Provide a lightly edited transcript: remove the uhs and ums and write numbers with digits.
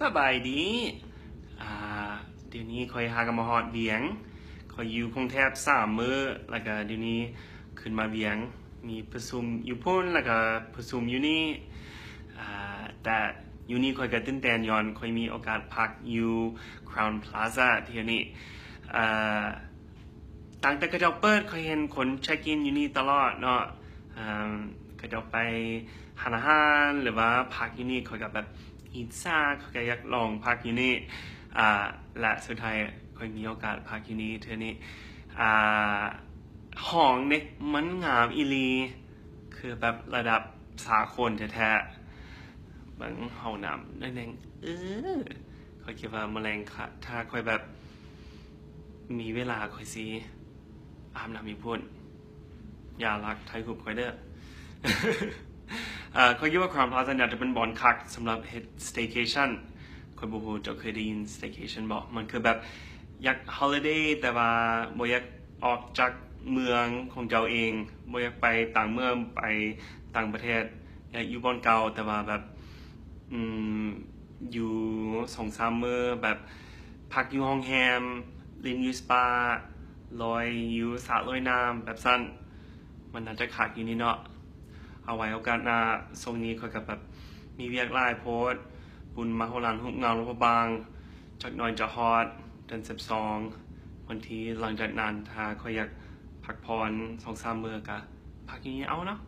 สบายดีอ่าเดี๋ยวนี้คอยหากนมาฮอดเวียงคอยอยู่กรุงเทพ3 มื้อแล้วก็เดี๋ยวนี้ขึ้นมาเวียงมีประชุมอยู่พุ่นแล้วก็ประชุมอยู่นี่แต่อยู่นี่คอยก็ตื่นเต้นย้อนคอยมีโอกาสพักอยู่ Crown Plaza ที่นี่ตั้งแต่กระเจ้าเปิดคอยเห็นคนเช็คอินอยู่นี่ตลอดเนาะกระเจ้าไปหาอาหารหรือว่าพักอยู่นี่คอยกับแบบอินซ่าคอยก็อยากลองพักอยู่นี่และสุดท้ายคอยมีโอกาสพักอยู่นี่เท่านี้ห้องเนี่ยมันงามอีลีคือแบบระดับสากลแท้ๆบางห้องน้ำนั่นเองคอยคิดว่าแมลงค่ะถ้าคอยแบบมีเวลาคอยซีอาบน้ำมีพุ่นอย่ารักไทยหุบคอยเด้อ คอยคิดว่า Crown Plaza เนี่ยจะเป็นบอนคักสำหรับ head staycation คอยบอกว่าจะเคยได้ยิน staycation บอกมันคือแบบอยาก holiday แต่ว่าบ่อยากออกจากเมืองของเจ้าเองบ่อยากไปต่างเมืองไปต่างประเทศอยากอยู่บอนเก่าแต่ว่าแบบอยู่2-3 มื้อแบบพักอยู่ห้องแฮมลินอยู่สปาลอยอยู่สระลอยน้ำแบบสั้นมันน่าจะขาดอยู่นี่เนาะเอาไว้โอกาสหน้าทรงนี้คอยกับแบบมีเวียกหลายโพสต์บุญมาโหรานหุบเงาลงพระบางจากหน่อยจะฮอดเดือน12วันที่หลังจากนั้นถ้าคอยอยากพักผ่อน2-3 มื้อก็พักอย่างนี้เอาเนาะ